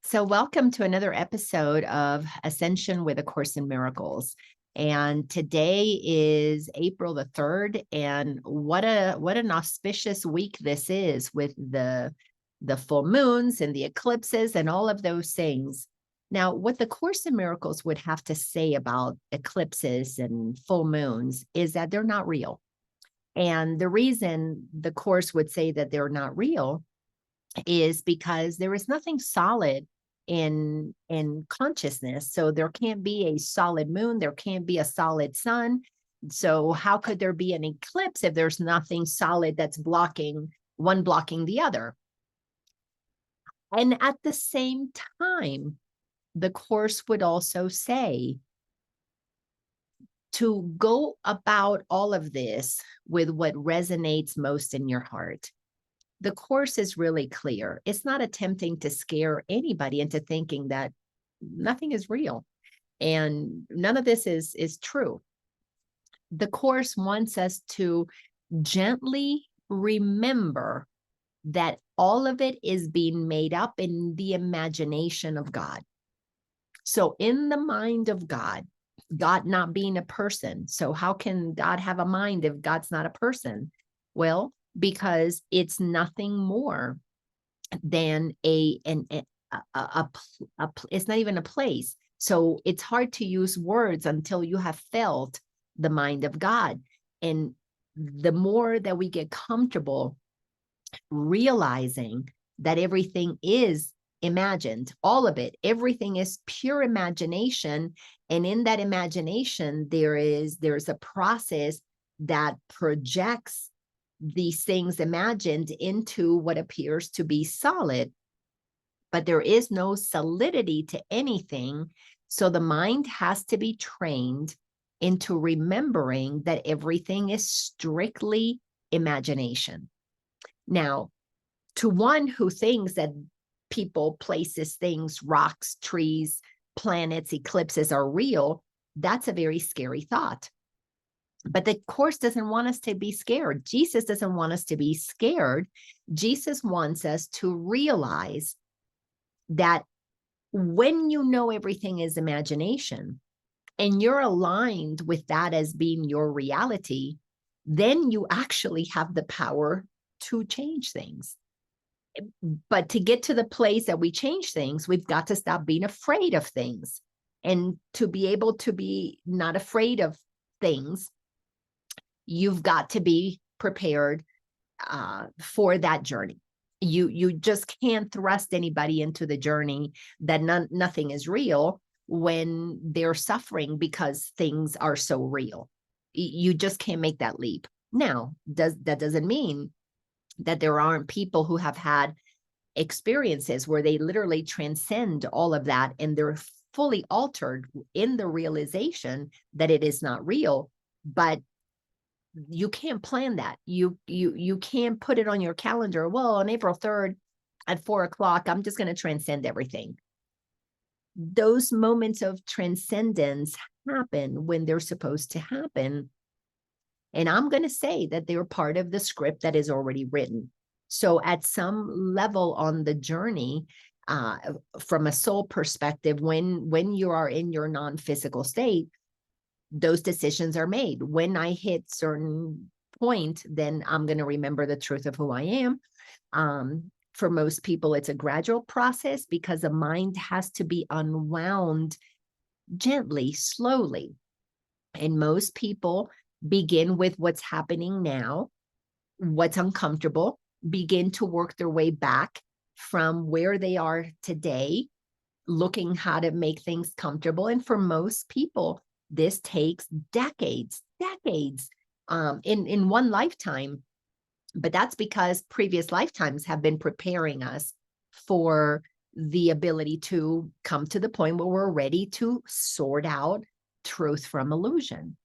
So, welcome to another episode of Ascension with A Course in Miracles. And today is April the 3rd, and what an auspicious week this is with the full moons and the eclipses and all of those things. Now, what the Course in Miracles would have to say about eclipses and full moons is that they're not real. And the reason the Course would say that they're not real is because there is nothing solid in consciousness. So there can't be a solid moon, there can't be a solid sun. So how could there be an eclipse if there's nothing solid that's blocking the other? And at the same time, the Course would also say to go about all of this with what resonates most in your heart. The Course is really clear. It's not attempting to scare anybody into thinking that nothing is real and none of this is true. The Course wants us to gently remember that all of it is being made up in the imagination of God. So in the mind of God, God not being a person. So how can God have a mind if God's not a person? Well, because it's nothing more than it's not even a place. So it's hard to use words until you have felt the mind of God. And the more that we get comfortable realizing that everything is imagined, all of it, everything is pure imagination. And in that imagination, there's a process that projects these things imagined into what appears to be solid, but there is no solidity to anything. So the mind has to be trained into remembering that everything is strictly imagination. Now, to one who thinks that people, places, things, rocks, trees, planets, eclipses are real, that's a very scary thought. But the Course doesn't want us to be scared. Jesus doesn't want us to be scared. Jesus wants us to realize that when you know everything is imagination and you're aligned with that as being your reality, then you actually have the power to change things. But to get to the place that we change things, we've got to stop being afraid of things. And to be able to be not afraid of things, you've got to be prepared for that journey. You just can't thrust anybody into the journey that nothing is real when they're suffering because things are so real. You just can't make that leap. Now, that doesn't mean that there aren't people who have had experiences where they literally transcend all of that and they're fully altered in the realization that it is not real. But you can't plan that. You can't put it on your calendar. Well, on April 3rd at 4:00, I'm just going to transcend everything. Those moments of transcendence happen when they're supposed to happen. And I'm going to say that they're part of the script that is already written. So at some level on the journey, from a soul perspective, when you are in your non-physical state, those decisions are made. When I hit certain point, then I'm going to remember the truth of who I am. For most people, it's a gradual process because the mind has to be unwound gently, slowly. And most people begin with what's happening now, what's uncomfortable, begin to work their way back from where they are today, looking how to make things comfortable. And for most people, this takes decades in one lifetime. But that's because previous lifetimes have been preparing us for the ability to come to the point where we're ready to sort out truth from illusion.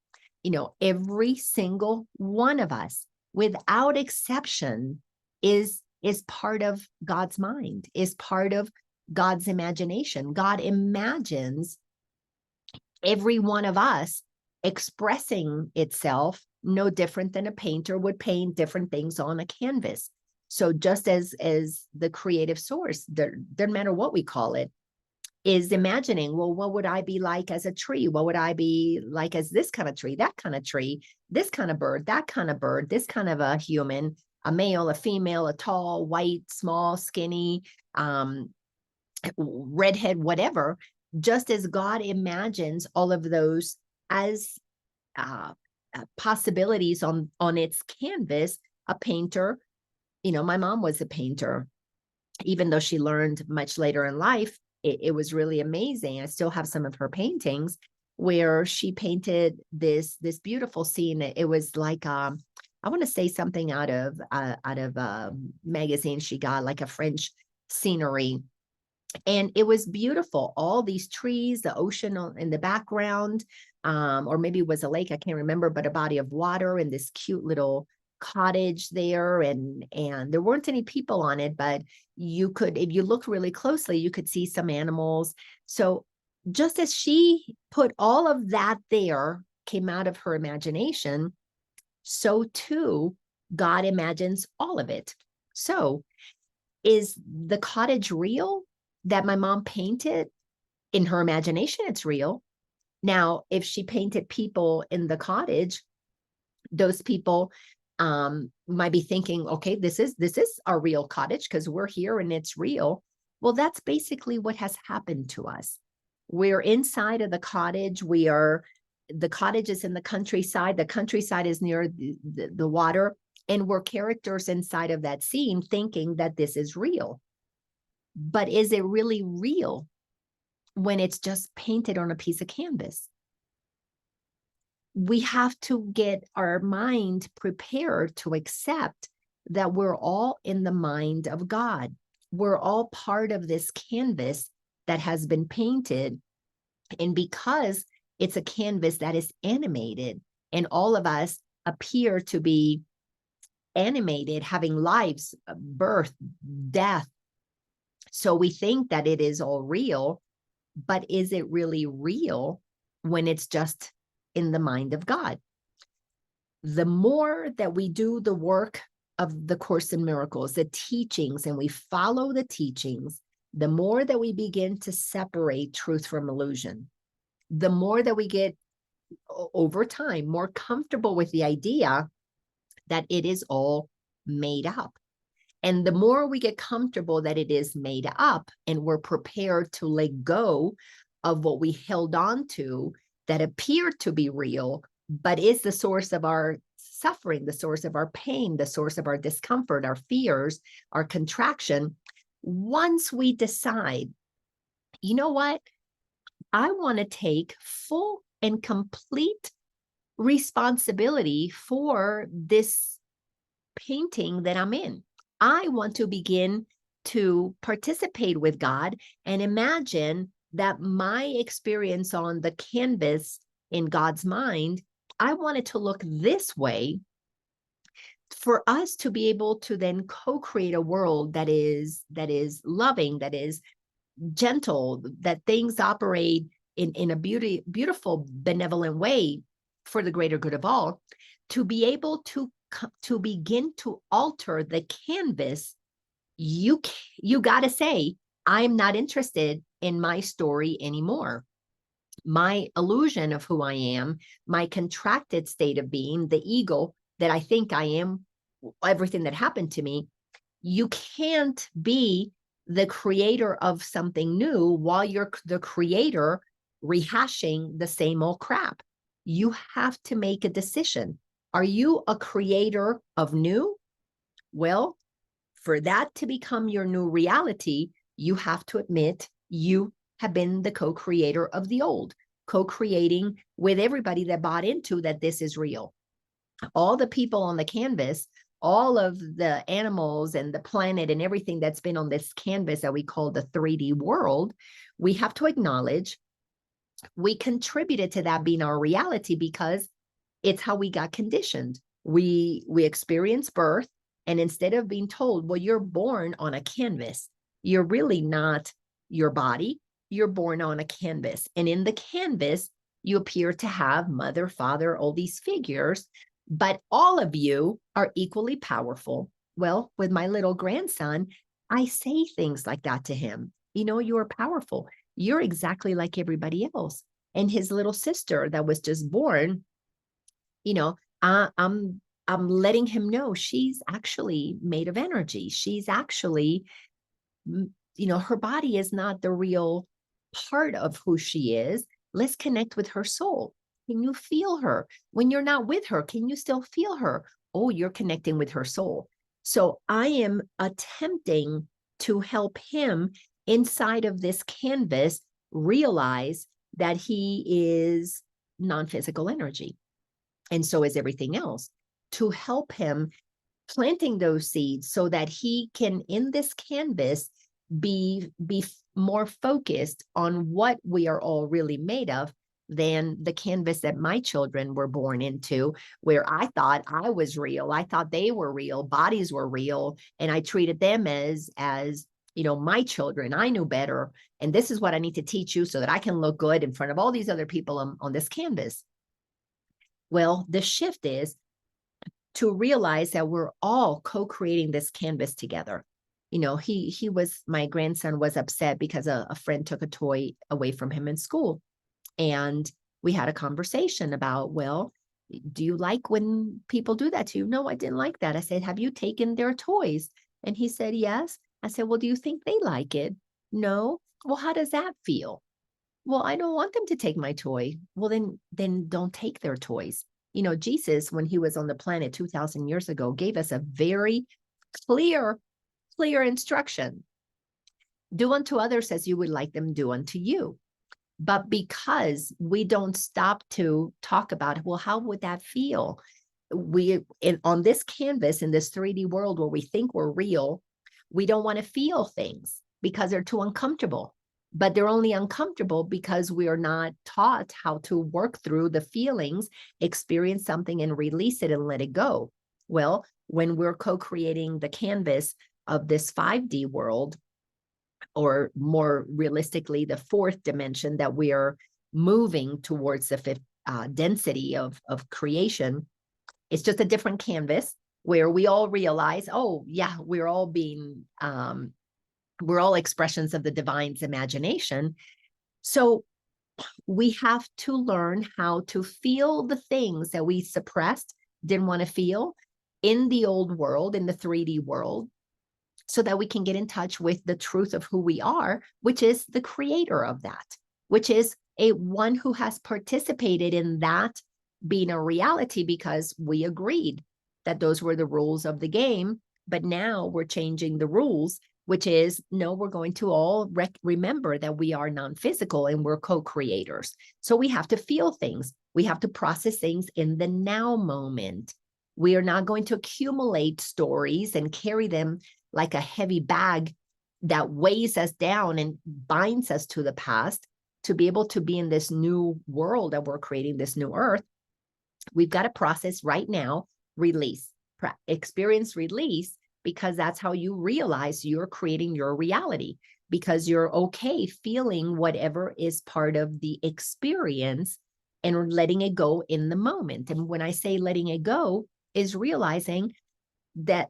Every single one of us, without exception, is part of God's mind, is part of God's imagination. God imagines every one of us expressing itself no different than a painter would paint different things on a canvas. So just as the creative source, doesn't matter what we call it, is imagining, well, what would I be like as a tree? What would I be like as this kind of tree, that kind of tree, this kind of bird, that kind of bird, this kind of a human, a male, a female, a tall, white, small, skinny, redhead, whatever, just as God imagines all of those as possibilities on its canvas. A painter, my mom was a painter, even though she learned much later in life. It was really amazing. I still have some of her paintings where she painted this beautiful scene. It was like I want to say something out of a magazine she got, like a French scenery. And it was beautiful. All these trees, the ocean in the background, or maybe it was a lake, I can't remember, but a body of water and this cute little cottage there. And there weren't any people on it, but you could, if you looked really closely, you could see some animals. So just as she put all of that there, came out of her imagination, so too God imagines all of it. So is the cottage real that my mom painted? In her imagination, it's real. Now, if she painted people in the cottage, those people might be thinking, okay, this is our real cottage because we're here and it's real. Well, that's basically what has happened to us. We're inside of the cottage. The cottage is in the countryside. The countryside is near the water. And we're characters inside of that scene thinking that this is real. But is it really real when it's just painted on a piece of canvas? We have to get our mind prepared to accept that we're all in the mind of God. We're all part of this canvas that has been painted. And because it's a canvas that is animated, and all of us appear to be animated, having lives, birth, death. So we think that it is all real, but is it really real when it's just in the mind of God? The more that we do the work of the Course in Miracles, the teachings, and we follow the teachings, the more that we begin to separate truth from illusion, the more that we get, over time, more comfortable with the idea that it is all made up. And the more we get comfortable that it is made up, and we're prepared to let go of what we held on to that appeared to be real, but is the source of our suffering, the source of our pain, the source of our discomfort, our fears, our contraction. Once we decide, you know what, I want to take full and complete responsibility for this painting that I'm in. I want to begin to participate with God and imagine that my experience on the canvas in God's mind, I want it to look this way, for us to be able to then co-create a world that is loving, that is gentle, that things operate in a beautiful, benevolent way for the greater good of all, to be able to begin to alter the canvas. You got to say, I'm not interested in my story anymore. My illusion of who I am, my contracted state of being, the ego that I think I am, everything that happened to me. You can't be the creator of something new while you're the creator rehashing the same old crap. You have to make a decision. Are you a creator of new? Well, for that to become your new reality, you have to admit you have been the co-creator of the old, co-creating with everybody that bought into that this is real. All the people on the canvas, all of the animals and the planet and everything that's been on this canvas that we call the 3D world, we have to acknowledge we contributed to that being our reality because it's how we got conditioned. We experience birth, and instead of being told, well, you're born on a canvas, you're really not your body, you're born on a canvas. And in the canvas, you appear to have mother, father, all these figures, but all of you are equally powerful. Well, with my little grandson, I say things like that to him. You know, you are powerful. You're exactly like everybody else. And his little sister that was just born, you know, I'm letting him know she's actually made of energy. She's actually, you know, her body is not the real part of who she is. Let's connect with her soul. Can you feel her? When you're not with her, can you still feel her? Oh, you're connecting with her soul. So I am attempting to help him inside of this canvas realize that he is non-physical energy. And so is everything else, to help him planting those seeds so that he can, in this canvas, be more focused on what we are all really made of than the canvas that my children were born into, where I thought I was real. I thought they were real, bodies were real, and I treated them as you know, my children. I knew better, and this is what I need to teach you so that I can look good in front of all these other people on this canvas. Well, the shift is to realize that we're all co-creating this canvas together. You know, my grandson was upset because a friend took a toy away from him in school. And we had a conversation about, well, do you like when people do that to you? No, I didn't like that. I said, have you taken their toys? And he said, yes. I said, well, do you think they like it? No. Well, how does that feel? Well, I don't want them to take my toy. Well, then don't take their toys. You know, Jesus, when he was on the planet 2,000 years ago, gave us a very clear instruction. Do unto others as you would like them do unto you. But because we don't stop to talk about, well, how would that feel? On this canvas, in this 3D world where we think we're real, we don't want to feel things because they're too uncomfortable. But they're only uncomfortable because we are not taught how to work through the feelings, experience something and release it and let it go. Well, when we're co-creating the canvas of this 5D world, or more realistically, the fourth dimension that we are moving towards the fifth density of creation, it's just a different canvas where we all realize, oh yeah, we're all expressions of the divine's imagination. So we have to learn how to feel the things that we suppressed, didn't want to feel in the old world, in the 3D world, so that we can get in touch with the truth of who we are, which is the creator of that, which is one who has participated in that being a reality because we agreed that those were the rules of the game. But now we're changing the rules, which is, no, we're going to all remember that we are non-physical and we're co-creators. So we have to feel things. We have to process things in the now moment. We are not going to accumulate stories and carry them like a heavy bag that weighs us down and binds us to the past. To be able to be in this new world that we're creating, this new earth, we've got to process right now, release, experience release, because that's how you realize you're creating your reality, because you're okay feeling whatever is part of the experience and letting it go in the moment. And when I say letting it go, is realizing that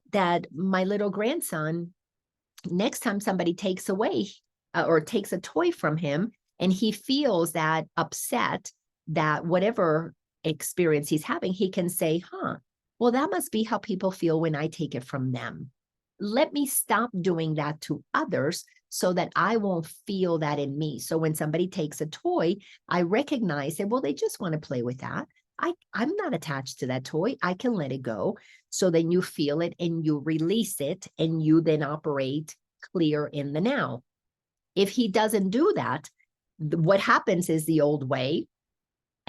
my little grandson, next time somebody takes away or takes a toy from him and he feels that upset, that whatever experience he's having, he can say, well, that must be how people feel when I take it from them. Let me stop doing that to others so that I won't feel that in me. So when somebody takes a toy, I recognize that, well, they just want to play with that. I'm not attached to that toy. I can let it go. So then you feel it and you release it and you then operate clear in the now. If he doesn't do that, what happens is the old way.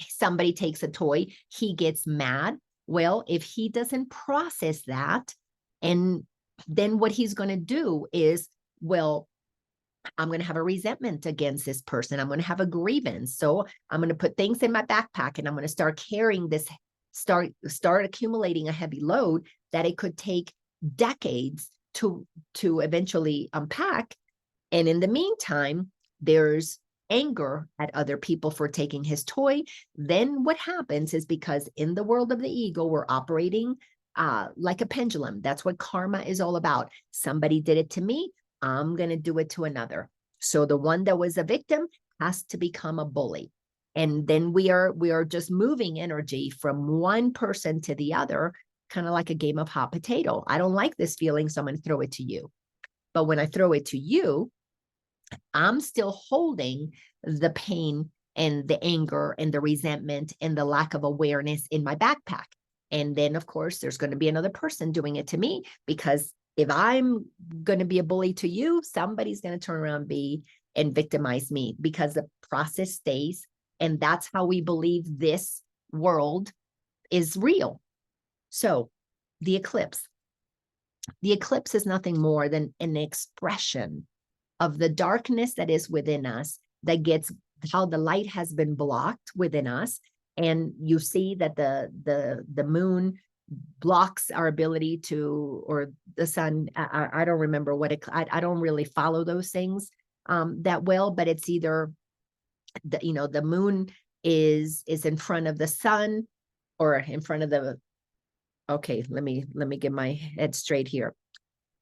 Somebody takes a toy, he gets mad. Well, if he doesn't process that, and then what he's going to do is, well, I'm going to have a resentment against this person. I'm going to have a grievance. So I'm going to put things in my backpack and I'm going to start carrying this, start accumulating a heavy load that it could take decades to eventually unpack. And in the meantime, there's anger at other people for taking his toy. Then what happens is, because in the world of the ego, we're operating like a pendulum. That's what karma is all about. Somebody did it to me, I'm going to do it to another. So the one that was a victim has to become a bully. And then we are just moving energy from one person to the other, kind of like a game of hot potato. I don't like this feeling, so I'm going to throw it to you. But when I throw it to you, I'm still holding the pain and the anger and the resentment and the lack of awareness in my backpack. And then, of course, there's going to be another person doing it to me, because if I'm going to be a bully to you, somebody's going to turn around and victimize me, because the process stays. And that's how we believe this world is real. So the eclipse is nothing more than an expression of the darkness that is within us, that gets how the light has been blocked within us. And you see that the moon blocks our ability to, or the sun, I don't remember what it, I don't really follow those things that well, but it's either the moon is in front of the sun, or in front of the, okay, let me get my head straight here.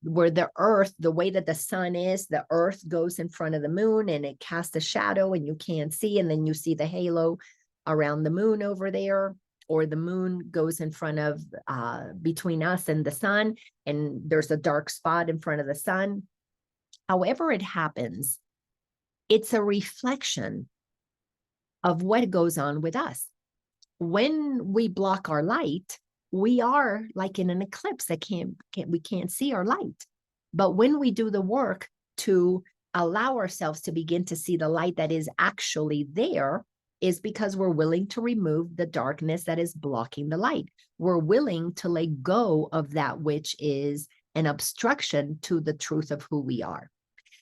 Where the earth, the way that the sun is, the earth goes in front of the moon and it casts a shadow and you can't see, and then you see the halo around the moon over there, or the moon goes in front of between us and the sun, and there's a dark spot in front of the sun. However it happens, it's a reflection of what goes on with us. When we block our light, we are like in an eclipse that we can't see our light. But when we do the work to allow ourselves to begin to see the light that is actually there, is because we're willing to remove the darkness that is blocking the light. We're willing to let go of that which is an obstruction to the truth of who we are.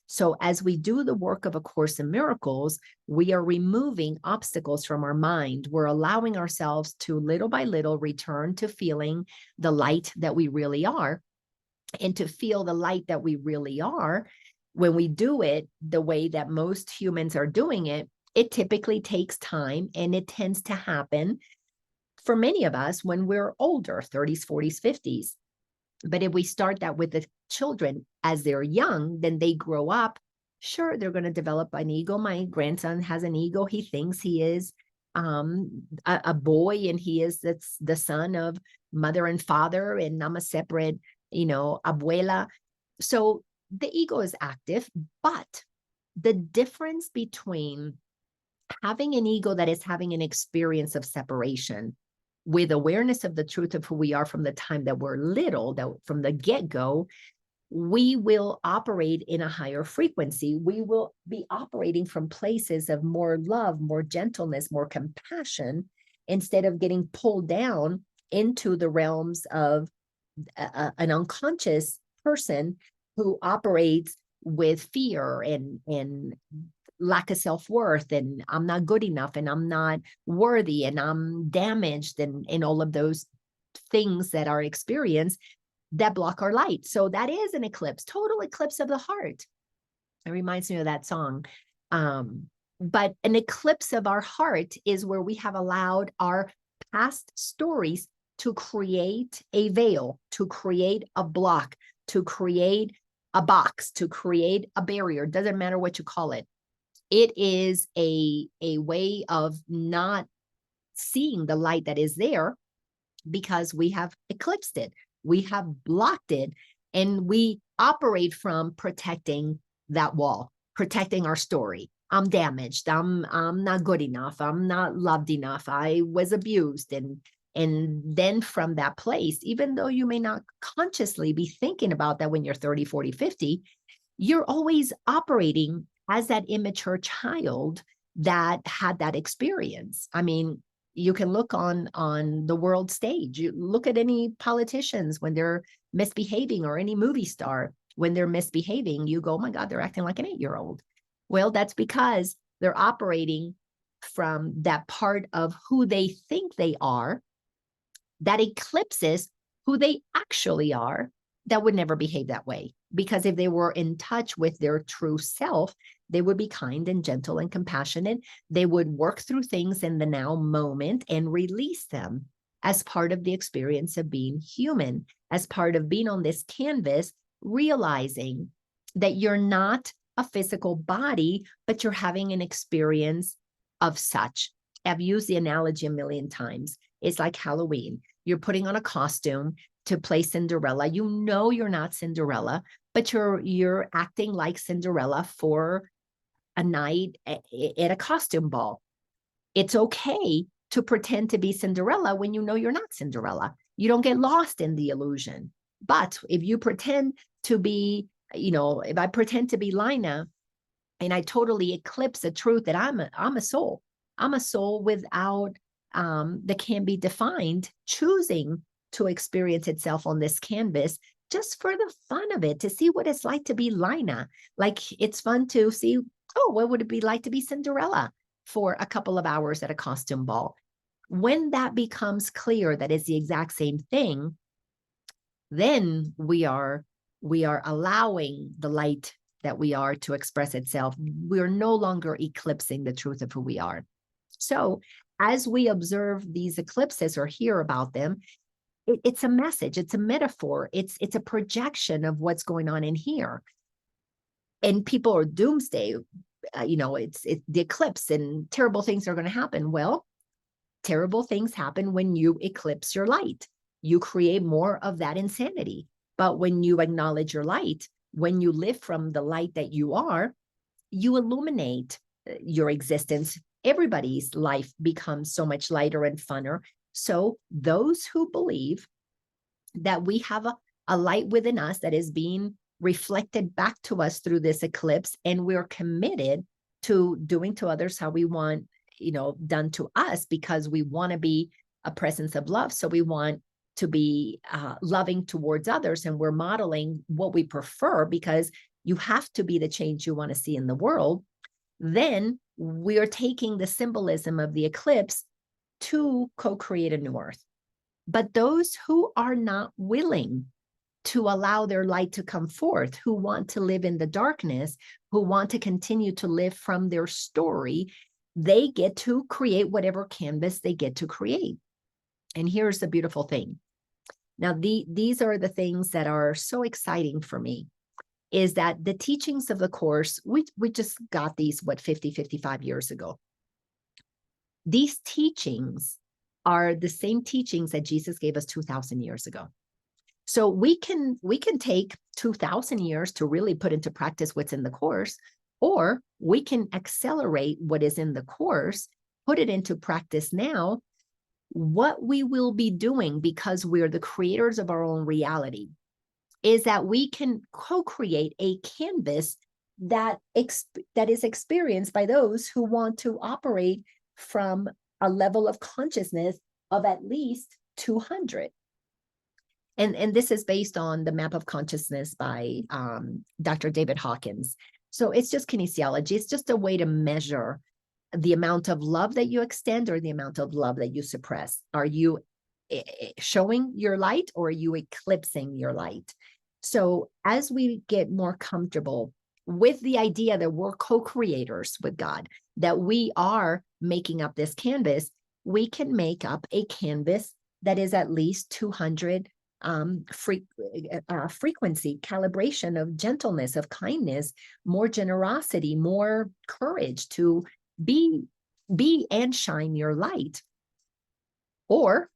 So as we do the work of A Course in Miracles, we are removing obstacles from our mind. We're allowing ourselves to little by little return to feeling the light that we really are. And to feel the light that we really are, when we do it the way that most humans are doing it, it typically takes time, and it tends to happen for many of us when we're older, 30s, 40s, 50s. But if we start that with the children as they're young, then they grow up. Sure, they're going to develop an ego. My grandson has an ego. He thinks he is a boy, and that's the son of mother and father, and I'm a separate, abuela. So the ego is active, but the difference between having an ego that is having an experience of separation with awareness of the truth of who we are from the time that we're little, that from the get-go, we will operate in a higher frequency. We will be operating from places of more love, more gentleness, more compassion, instead of getting pulled down into the realms of an unconscious person who operates with fear and lack of self-worth, and I'm not good enough, and I'm not worthy, and I'm damaged, and all of those things that are experienced that block our light. So that is an eclipse, total eclipse of the heart. It reminds me of that song. But an eclipse of our heart is where we have allowed our past stories to create a veil, to create a block, to create a box, to create a barrier. Doesn't matter what you call it. It is a way of not seeing the light that is there, because we have eclipsed it. We have blocked it, and we operate from protecting that wall, protecting our story. I'm damaged. I'm not good enough. I'm not loved enough. I was abused. And then from that place, even though you may not consciously be thinking about that when you're 30, 40, 50, you're always operating as that immature child that had that experience. I mean, you can look on the world stage. You look at any politicians when they're misbehaving, or any movie star when they're misbehaving. You go, oh my God, they're acting like an 8-year-old. Well, that's because they're operating from that part of who they think they are that eclipses who they actually are, that would never behave that way. Because if they were in touch with their true self, they would be kind and gentle and compassionate. They would work through things in the now moment and release them as part of the experience of being human, as part of being on this canvas, realizing that you're not a physical body, but you're having an experience of such. I've used the analogy a million times. It's like Halloween. You're putting on a costume to play Cinderella. You know you're not Cinderella, but you're acting like Cinderella for a night at a costume ball. It's okay to pretend to be Cinderella when you know you're not Cinderella. You don't get lost in the illusion. But if you pretend to be, if I pretend to be Lina and I totally eclipse the truth that I'm a soul. I'm a soul without that can be defined, choosing to experience itself on this canvas just for the fun of it, to see what it's like to be Lina. Like it's fun to see, oh, what would it be like to be Cinderella for a couple of hours at a costume ball? When that becomes clear that it's the exact same thing, then we are allowing the light that we are to express itself. We're no longer eclipsing the truth of who we are. So as we observe these eclipses or hear about them, it's a message, it's a metaphor, it's a projection of what's going on in here. And people are doomsday, it's the eclipse and terrible things are going to happen. Well, terrible things happen when you eclipse your light. You create more of that insanity. But when you acknowledge your light, when you live from the light that you are, you illuminate your existence. Everybody's life becomes so much lighter and funner. So those who believe that we have a light within us that is being reflected back to us through this eclipse, and we're committed to doing to others how we want, done to us, because we want to be a presence of love. So we want to be loving towards others, and we're modeling what we prefer, because you have to be the change you want to see in the world. Then we are taking the symbolism of the eclipse to co-create a new earth. But those who are not willing to allow their light to come forth, who want to live in the darkness, who want to continue to live from their story, they get to create whatever canvas they get to create. And here's the beautiful thing. Now, these are the things that are so exciting for me, is that the teachings of the Course, we just got these, 55 years ago. These teachings are the same teachings that Jesus gave us 2,000 years ago. So we can take 2,000 years to really put into practice what's in the Course, or we can accelerate what is in the Course, put it into practice now. What we will be doing, because we're the creators of our own reality, is that we can co-create a canvas that is experienced by those who want to operate from a level of consciousness of at least 200. And this is based on the map of consciousness by Dr. David Hawkins. So it's just kinesiology. It's just a way to measure the amount of love that you extend or the amount of love that you suppress. Are you showing your light, or are you eclipsing your light? So as we get more comfortable with the idea that we're co-creators with God, that we are making up this canvas, we can make up a canvas that is at least 200 frequency, calibration of gentleness, of kindness, more generosity, more courage to be and shine your light. Or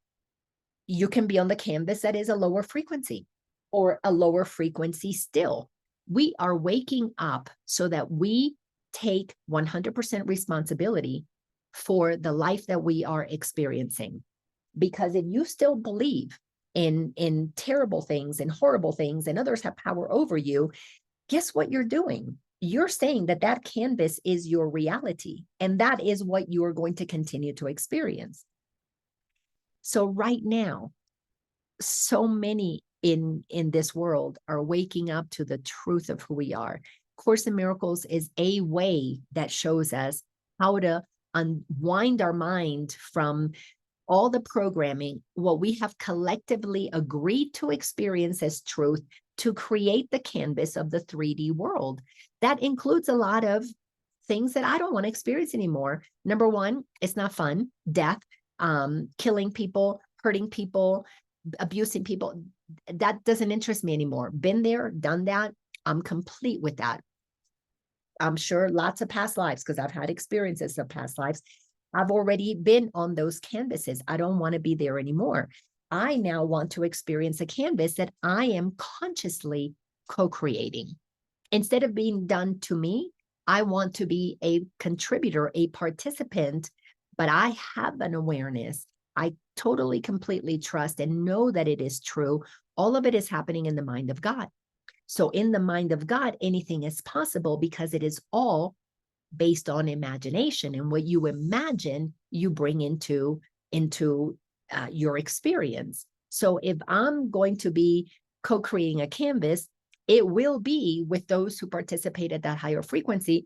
you can be on the canvas that is a lower frequency, or a lower frequency still. We are waking up so that we take 100% responsibility for the life that we are experiencing. Because if you still believe in terrible things and horrible things, and others have power over you, guess what you're doing? You're saying that that canvas is your reality, and that is what you are going to continue to experience. So right now, so many in this world are waking up to the truth of who we are. Course in Miracles is a way that shows us how to unwind our mind from all the programming, what we have collectively agreed to experience as truth, to create the canvas of the 3D world. That includes a lot of things that I don't want to experience anymore. Number one, it's not fun. Death, killing people, hurting people, abusing people. That doesn't interest me anymore. Been there, done that. I'm complete with that. I'm sure lots of past lives, because I've had experiences of past lives. I've already been on those canvases. I don't want to be there anymore. I now want to experience a canvas that I am consciously co-creating. Instead of being done to me, I want to be a contributor, a participant, but I have an awareness. I totally, completely trust and know that it is true. All of it is happening in the mind of God. So in the mind of God, anything is possible because it is all based on imagination. And what you imagine, you bring into your experience. So if I'm going to be co-creating a canvas, it will be with those who participate at that higher frequency,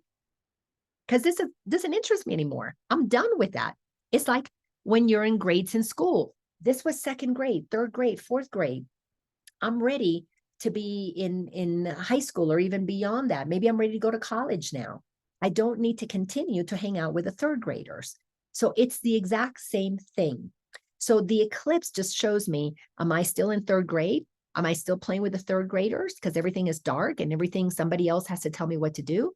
because this doesn't interest me anymore. I'm done with that. It's like when you're in grades in school. This was second grade, third grade, fourth grade. I'm ready to be in high school or even beyond that. Maybe I'm ready to go to college now. I don't need to continue to hang out with the third graders. So it's the exact same thing. So the eclipse just shows me, am I still in third grade? Am I still playing with the third graders because everything is dark and everything somebody else has to tell me what to do?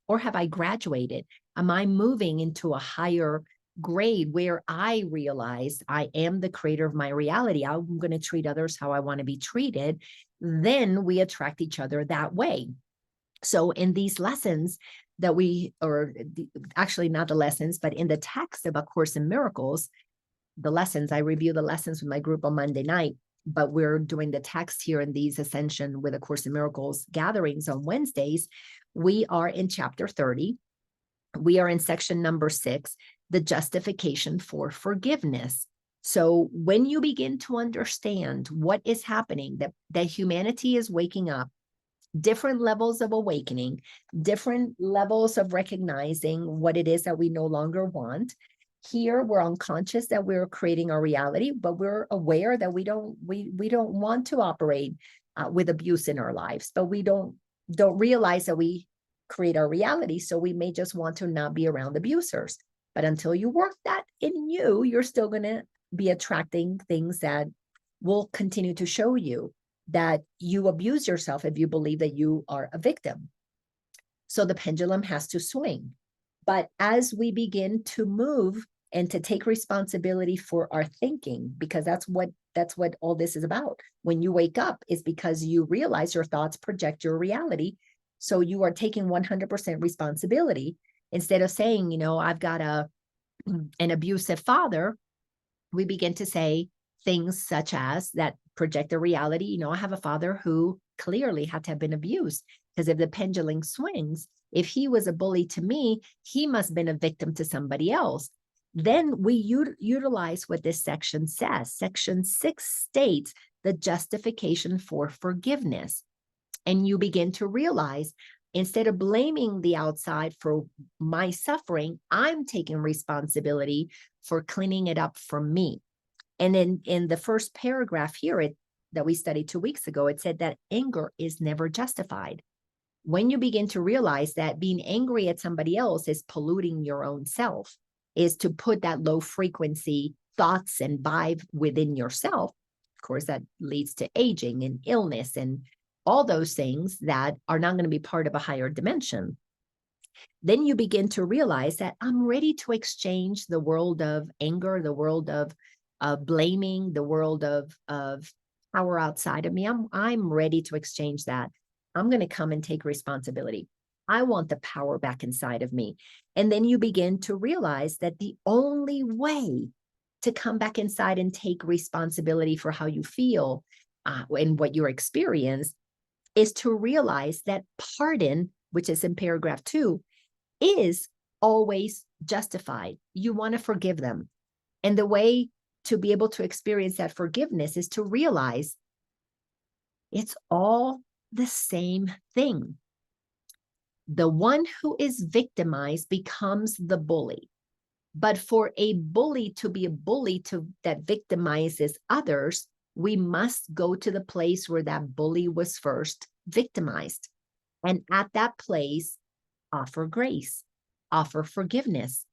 Or have I graduated? Am I moving into a higher grade where I realize I am the creator of my reality? I'm going to treat others how I want to be treated. Then we attract each other that way. So in these lessons that actually not the lessons, but in the text of A Course in Miracles, the lessons, I review the lessons with my group on Monday night, but we're doing the text here in these Ascension with A Course in Miracles gatherings on Wednesdays. We are in chapter 30. We are in section number 6, the justification for forgiveness. So when you begin to understand what is happening, that humanity is waking up, different levels of awakening, different levels of recognizing what it is that we no longer want. Here, we're unconscious that we're creating our reality, but we're aware that we don't want to operate with abuse in our lives, but we don't realize that we create our reality. So we may just want to not be around abusers. But until you work that in you, you're still going to be attracting things that will continue to show you that you abuse yourself if you believe that you are a victim. So the pendulum has to swing. But as we begin to move and to take responsibility for our thinking, because that's what all this is about. When you wake up, is because you realize your thoughts project your reality. So you are taking 100% responsibility instead of saying, I've got an abusive father. We begin to say things such as that project a reality. I have a father who clearly had to have been abused, because if the pendulum swings, if he was a bully to me, he must have been a victim to somebody else. Then we utilize what this section says. Section 6 states the justification for forgiveness. And you begin to realize, instead of blaming the outside for my suffering, I'm taking responsibility for cleaning it up for me. And in the first paragraph here that we studied 2 weeks ago, it said that anger is never justified. When you begin to realize that being angry at somebody else is polluting your own self, is to put that low frequency thoughts and vibe within yourself, of course, that leads to aging and illness and all those things that are not going to be part of a higher dimension. Then you begin to realize that I'm ready to exchange the world of anger, the world of blaming, the world of power outside of me. I'm ready to exchange that. I'm going to come and take responsibility. I want the power back inside of me. And then you begin to realize that the only way to come back inside and take responsibility for how you feel and what you experience is to realize that pardon, which is in paragraph 2, is always justified. You want to forgive them. And the way to be able to experience that forgiveness is to realize it's all the same thing. The one who is victimized becomes the bully. But for a bully to be a bully that victimizes others, we must go to the place where that bully was first victimized. And at that place, offer grace, offer forgiveness.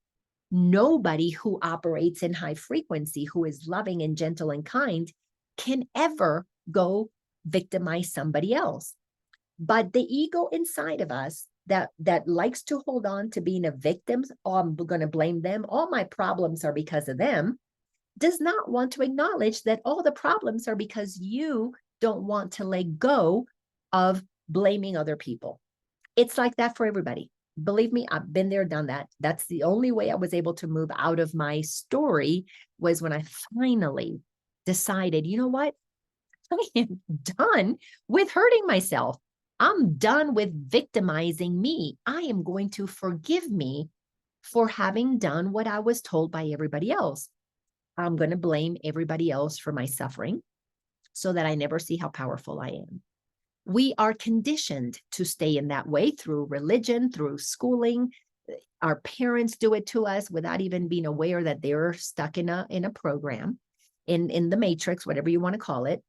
Nobody who operates in high frequency, who is loving and gentle and kind, can ever go victimize somebody else. But the ego inside of us that likes to hold on to being a victim, oh, I'm going to blame them, all my problems are because of them, does not want to acknowledge that all the problems are because you don't want to let go of blaming other people. It's like that for everybody. Believe me, I've been there, done that. That's the only way I was able to move out of my story, was when I finally decided, you know what? I am done with hurting myself. I'm done with victimizing me. I am going to forgive me for having done what I was told by everybody else. I'm going to blame everybody else for my suffering so that I never see how powerful I am. We are conditioned to stay in that way through religion, through schooling. Our parents do it to us without even being aware that they're stuck in a program, in the matrix, whatever you want to call it.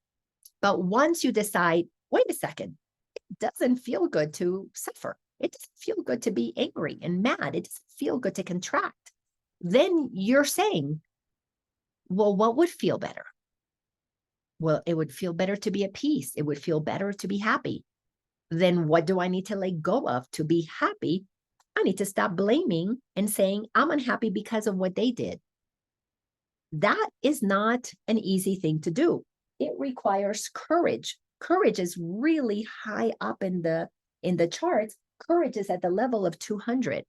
But once you decide, wait a second, it doesn't feel good to suffer. It doesn't feel good to be angry and mad. It doesn't feel good to contract. Then you're saying, well, what would feel better? Well, it would feel better to be at peace. It would feel better to be happy. Then what do I need to let go of to be happy? I need to stop blaming and saying, I'm unhappy because of what they did. That is not an easy thing to do. It requires courage. Courage is really high up in the charts. Courage is at the level of 200.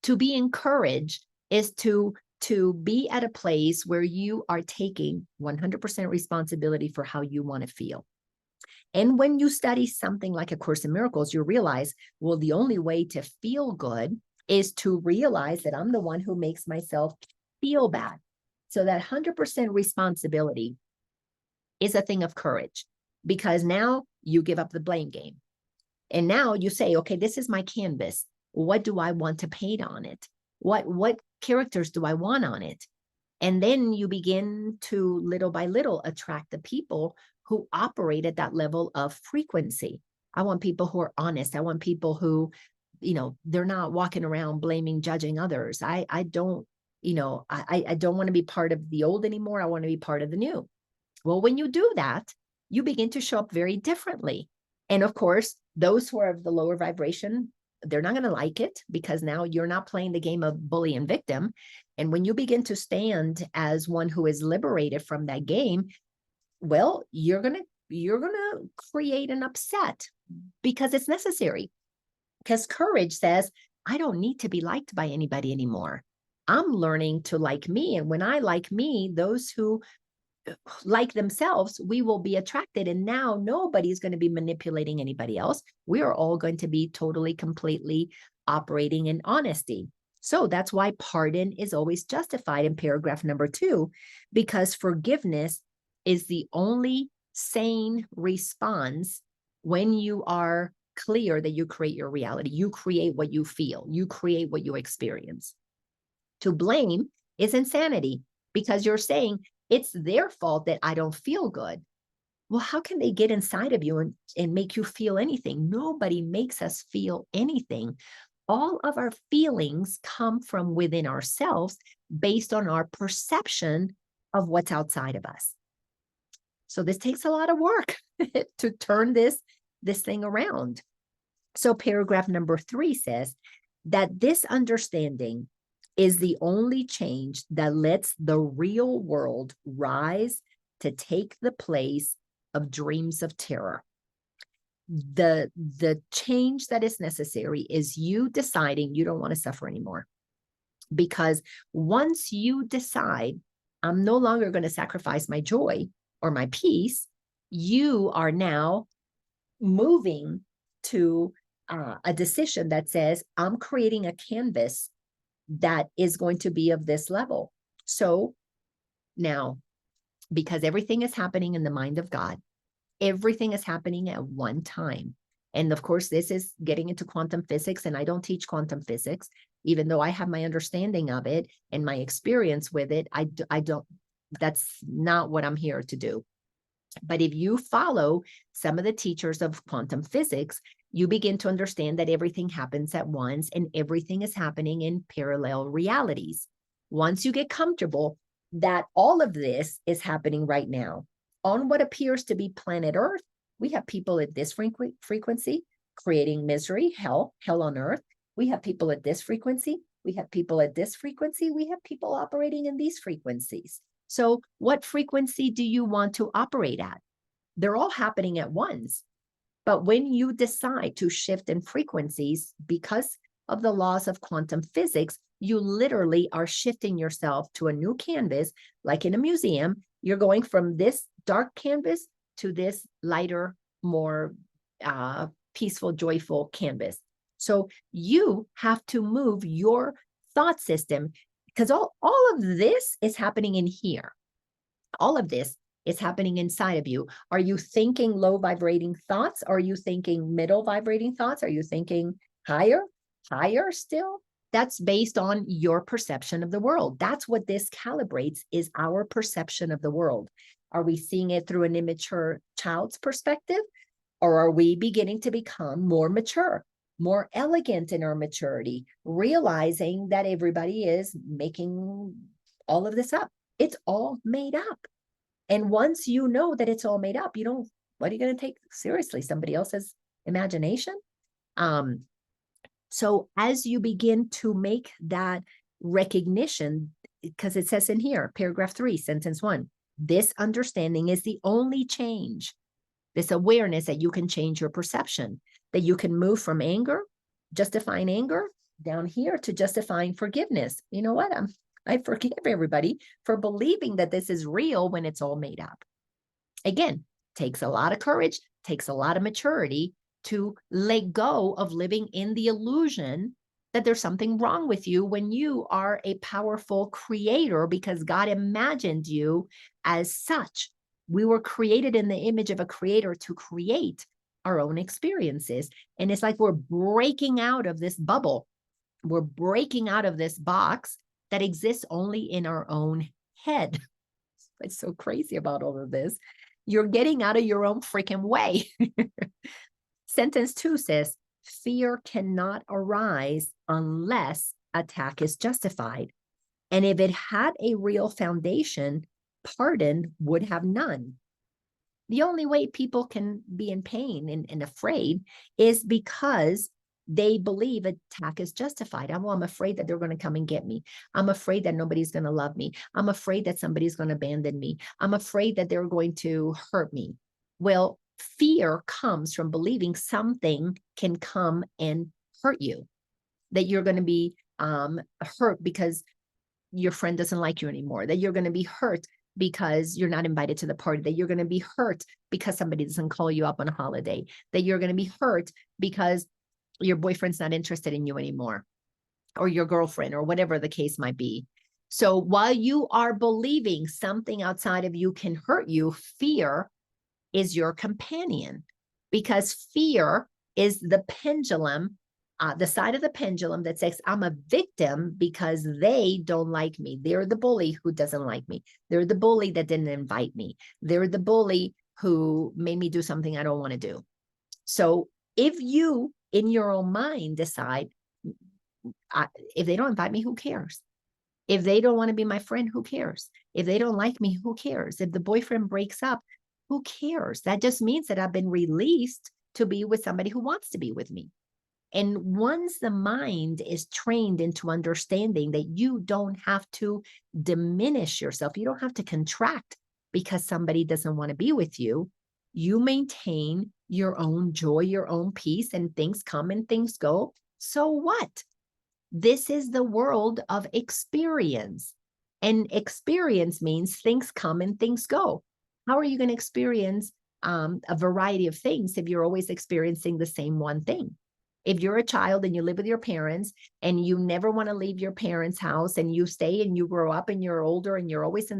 To be encouraged is to be at a place where you are taking 100% responsibility for how you want to feel. And when you study something like A Course in Miracles, you realize, well, the only way to feel good is to realize that I'm the one who makes myself feel bad. So that 100% responsibility is a thing of courage, because now you give up the blame game. And now you say, okay, this is my canvas. What do I want to paint on it? What characters do I want on it? And then you begin to, little by little, attract the people who operate at that level of frequency. I want people who are honest. I want people who, they're not walking around blaming, judging others. I don't want to be part of the old anymore. I want to be part of the new. Well, when you do that, you begin to show up very differently. And of course, those who are of the lower vibration, they're not going to like it, because now you're not playing the game of bully and victim. And when you begin to stand as one who is liberated from that game, well, you're going to create an upset, because it's necessary. Because courage says, I don't need to be liked by anybody anymore. I'm learning to like me. And when I like me, those who like themselves, we will be attracted. And now nobody's going to be manipulating anybody else. We are all going to be totally, completely operating in honesty. So that's why pardon is always justified in paragraph number 2, because forgiveness is the only sane response when you are clear that you create your reality. You create what you feel. You create what you experience. To blame is insanity, because you're saying, it's their fault that I don't feel good. Well, how can they get inside of you and make you feel anything? Nobody makes us feel anything. All of our feelings come from within ourselves based on our perception of what's outside of us. So this takes a lot of work to turn this thing around. So paragraph number 3 says that this understanding is the only change that lets the real world rise to take the place of dreams of terror. The change that is necessary is you deciding you don't want to suffer anymore. Because once you decide, I'm no longer going to sacrifice my joy or my peace, you are now moving to a decision that says, I'm creating a canvas that is going to be of this level. So now, because everything is happening in the mind of God, everything is happening at one time. And of course, this is getting into quantum physics, and I don't teach quantum physics, even though I have my understanding of it and my experience with it. I don't, that's not what I'm here to do. But if you follow some of the teachers of quantum physics, you begin to understand that everything happens at once and everything is happening in parallel realities. Once you get comfortable that all of this is happening right now on what appears to be planet Earth, we have people at this frequency creating misery, hell on earth. We have people at this frequency. We have people at this frequency. We have people operating in these frequencies. So what frequency do you want to operate at? They're all happening at once. But when you decide to shift in frequencies because of the laws of quantum physics, you literally are shifting yourself to a new canvas. Like in a museum, you're going from this dark canvas to this lighter, more peaceful, joyful canvas. So you have to move your thought system, because all of this is happening in here. All of this is happening inside of you. Are you thinking low vibrating thoughts? Are you thinking middle vibrating thoughts? Are you thinking higher still? That's based on your perception of the world. That's what this calibrates, is our perception of the world. Are we seeing it through an immature child's perspective? Or are we beginning to become more mature, more elegant in our maturity, realizing that everybody is making all of this up? It's all made up. And once you know that it's all made up, what are you going to take seriously? Somebody else's imagination? So as you begin to make that recognition, because it says in here, paragraph 3, sentence 1, this understanding is the only change, this awareness that you can change your perception, that you can move from anger, justifying anger, down here to justifying forgiveness. You know what? I forgive everybody for believing that this is real when it's all made up. Again, takes a lot of courage, takes a lot of maturity to let go of living in the illusion that there's something wrong with you when you are a powerful creator, because God imagined you as such. We were created in the image of a creator to create our own experiences. And it's like we're breaking out of this bubble. We're breaking out of this box that exists only in our own head. It's so crazy about all of this. You're getting out of your own freaking way. Sentence 2 says, fear cannot arise unless attack is justified. And if it had a real foundation, pardon would have none. The only way people can be in pain and afraid is because they believe attack is justified. I'm afraid that they're going to come and get me. I'm afraid that nobody's going to love me. I'm afraid that somebody's going to abandon me. I'm afraid that they're going to hurt me. Well, fear comes from believing something can come and hurt you, that you're going to be hurt because your friend doesn't like you anymore, that you're going to be hurt because you're not invited to the party, that you're going to be hurt because somebody doesn't call you up on a holiday, that you're going to be hurt because your boyfriend's not interested in you anymore, or your girlfriend, or whatever the case might be. So while you are believing something outside of you can hurt you, fear is your companion, because fear is the pendulum, the side of the pendulum that says, I'm a victim because they don't like me. They're the bully who doesn't like me. They're the bully that didn't invite me. They're the bully who made me do something I don't want to do. So if you, in your own mind, decide, if they don't invite me, who cares? If they don't want to be my friend, who cares? If they don't like me, who cares? If the boyfriend breaks up, who cares? That just means that I've been released to be with somebody who wants to be with me. And once the mind is trained into understanding that you don't have to diminish yourself, you don't have to contract because somebody doesn't want to be with you, you maintain your own joy, your own peace, and things come and things go. So what? This is the world of experience. And experience means things come and things go. How are you going to experience a variety of things if you're always experiencing the same one thing? If you're a child and you live with your parents and you never want to leave your parents' house, and you stay and you grow up and you're older and you're always how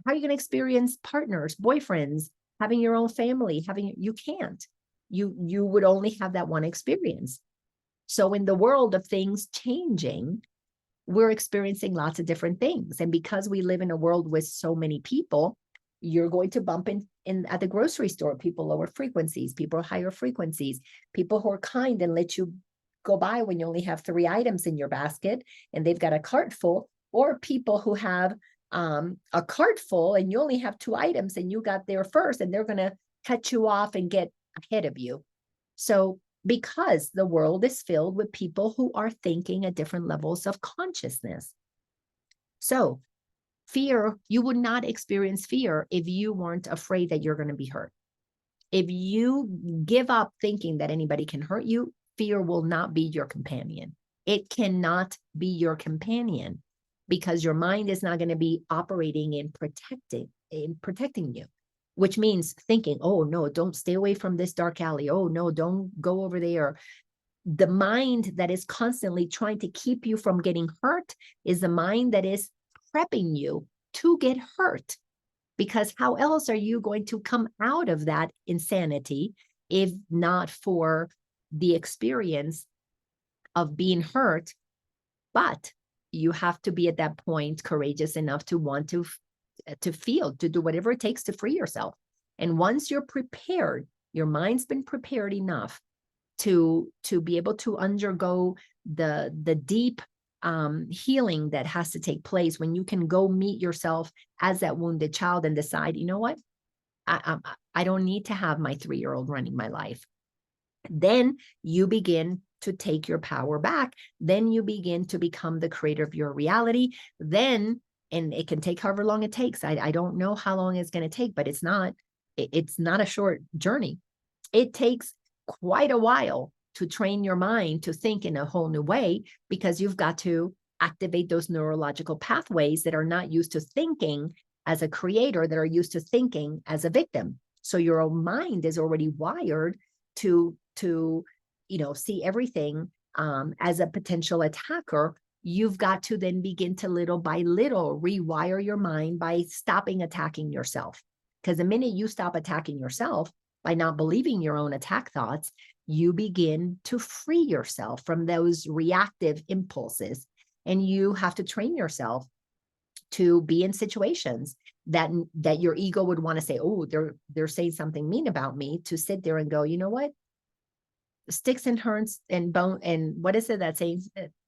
are you going to experience partners, boyfriends, having your own family, you can't. You would only have that one experience. So in the world of things changing, we're experiencing lots of different things. And because we live in a world with so many people, You're going to bump in at the grocery store, people lower frequencies, people higher frequencies, people who are kind and let you go by when you only have 3 items in your basket and they've got a cart full, or people who have a cart full and you only have 2 items and you got there first and they're going to cut you off and get ahead of you. So because the world is filled with people who are thinking at different levels of consciousness. So fear, you would not experience fear if you weren't afraid that you're going to be hurt. If you give up thinking that anybody can hurt you, fear will not be your companion. It cannot be your companion because your mind is not going to be operating in protecting you, which means thinking, oh no, don't stay away from this dark alley. Oh no, don't go over there. The mind that is constantly trying to keep you from getting hurt is the mind that is prepping you to get hurt, because how else are you going to come out of that insanity if not for the experience of being hurt? But you have to be at that point courageous enough to want to feel, to do whatever it takes to free yourself. And once you're prepared, your mind's been prepared enough to be able to undergo the deep healing that has to take place, when you can go meet yourself as that wounded child and decide, you know what, I don't need to have my 3-year-old running my life. Then you begin to take your power back. Then you begin to become the creator of your reality. Then, and it can take however long it takes. I don't know how long it's going to take, but it's not a short journey. It takes quite a while to train your mind to think in a whole new way, because you've got to activate those neurological pathways that are not used to thinking as a creator, that are used to thinking as a victim. So your own mind is already wired to see everything as a potential attacker. You've got to then begin to little by little rewire your mind by stopping attacking yourself. Because the minute you stop attacking yourself by not believing your own attack thoughts, you begin to free yourself from those reactive impulses. And you have to train yourself to be in situations that your ego would want to say, oh, they're saying something mean about me, to sit there and go, you know what? Sticks and hurts and bone, and what is it that saying?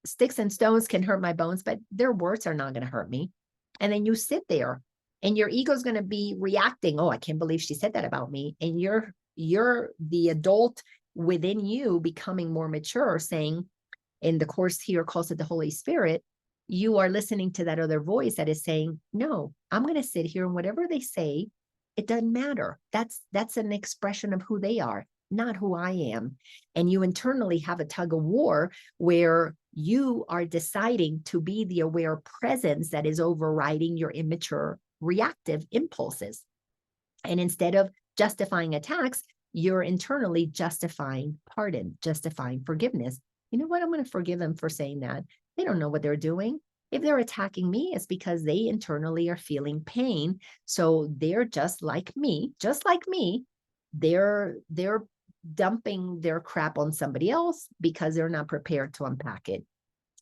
Sticks and stones can hurt my bones, but their words are not going to hurt me. And then you sit there and your ego is going to be reacting. Oh, I can't believe she said that about me. And you're the adult within you becoming more mature, saying, in the course here calls it the Holy Spirit, you are listening to that other voice that is saying, no, I'm going to sit here and whatever they say, it doesn't matter. That's an expression of who they are, not who I am. And you internally have a tug of war where you are deciding to be the aware presence that is overriding your immature reactive impulses. And instead of justifying attacks, you're internally justifying pardon, justifying forgiveness. You know what? I'm going to forgive them for saying that. They don't know what they're doing. If they're attacking me, it's because they internally are feeling pain. So they're just like me. They're dumping their crap on somebody else because they're not prepared to unpack it.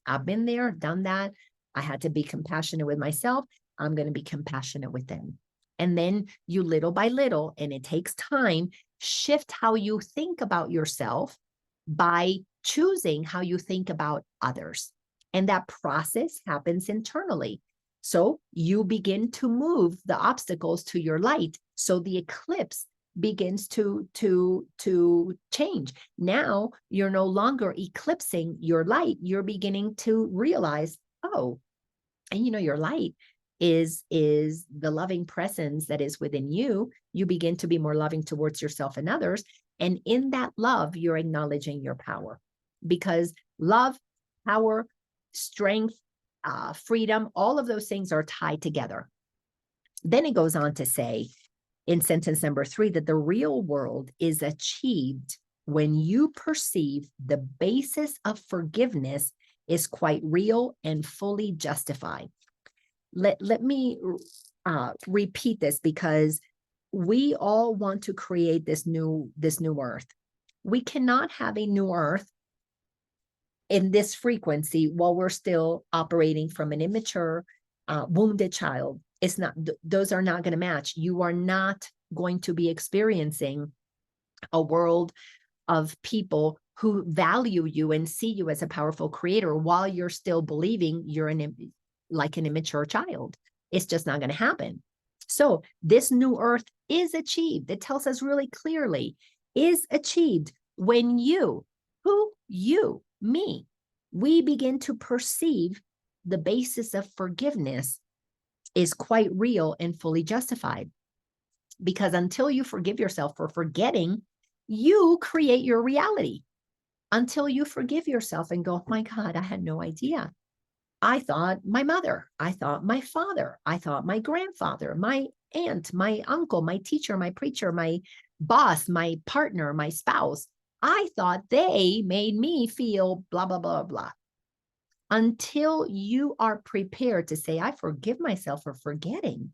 I've been there, done that. I had to be compassionate with myself. I'm going to be compassionate with them. And then you little by little, and it takes time, shift how you think about yourself by choosing how you think about others. And that process happens internally. So you begin to move the obstacles to your light. So the eclipse begins to change. Now you're no longer eclipsing your light. You're beginning to realize, oh, and your light is the loving presence that is within you. You begin to be more loving towards yourself and others. And in that love, you're acknowledging your power, because love, power, strength, freedom, all of those things are tied together. Then it goes on to say in sentence number 3 that the real world is achieved when you perceive the basis of forgiveness is quite real and fully justified. Let me repeat this, because we all want to create this new earth. We cannot have a new earth in this frequency while we're still operating from an immature, wounded child. It's not, those are not going to match. You are not going to be experiencing a world of people who value you and see you as a powerful creator while you're still believing you're like an immature child. It's just not going to happen. So this new earth is achieved. It tells us really clearly, is achieved when you, me, we begin to perceive the basis of forgiveness is quite real and fully justified. Because until you forgive yourself for forgetting, you create your reality. Until you forgive yourself and go, oh my God, I had no idea. I thought my mother, I thought my father, I thought my grandfather, my aunt, my uncle, my teacher, my preacher, my boss, my partner, my spouse, I thought they made me feel blah, blah, blah, blah. Until you are prepared to say, I forgive myself for forgetting,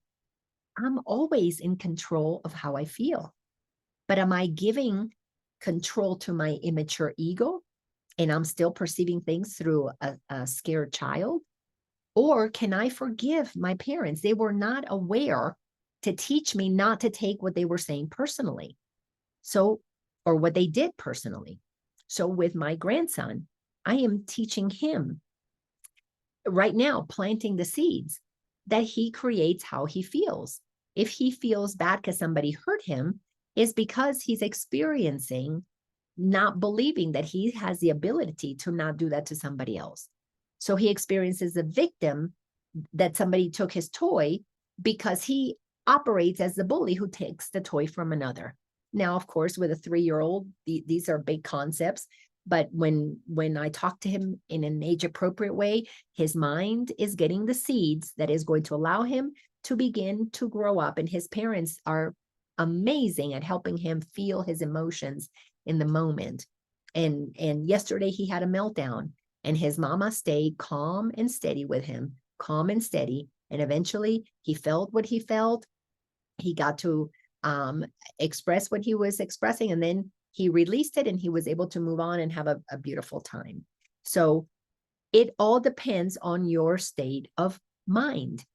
I'm always in control of how I feel. But am I giving control to my immature ego? And I'm still perceiving things through a scared child? Or can I forgive my parents? They were not aware to teach me not to take what they were saying personally. So, or what they did personally. So with my grandson, I am teaching him right now, planting the seeds that he creates how he feels. If he feels bad because somebody hurt him, is because he's experiencing not believing that he has the ability to not do that to somebody else. So he experiences a victim that somebody took his toy because he operates as the bully who takes the toy from another. Now, of course, with a 3-year-old, these are big concepts. But when I talk to him in an age-appropriate way, his mind is getting the seeds that is going to allow him to begin to grow up. And his parents are amazing at helping him feel his emotions in the moment. And yesterday he had a meltdown, and his mama stayed calm and steady with him, calm and steady. And eventually he felt what he felt. He got to express what he was expressing, and then he released it and he was able to move on and have a beautiful time. So it all depends on your state of mind.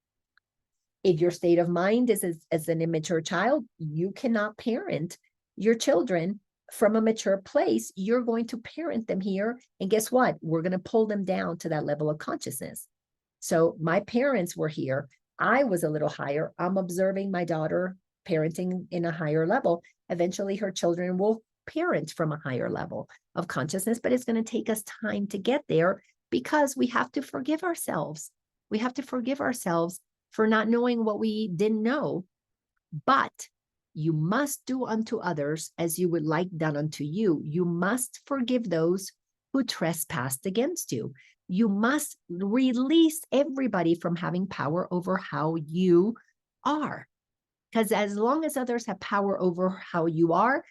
If your state of mind is as an immature child, you cannot parent your children from a mature place. You're going to parent them here. And guess what? We're going to pull them down to that level of consciousness. So my parents were here. I was a little higher. I'm observing my daughter parenting in a higher level. Eventually her children will parent from a higher level of consciousness, but it's going to take us time to get there because we have to forgive ourselves. We have to forgive ourselves for not knowing what we didn't know. But you must do unto others as you would like done unto you. You must forgive those who trespassed against you. You must release everybody from having power over how you are. Because as long as others have power over how you are,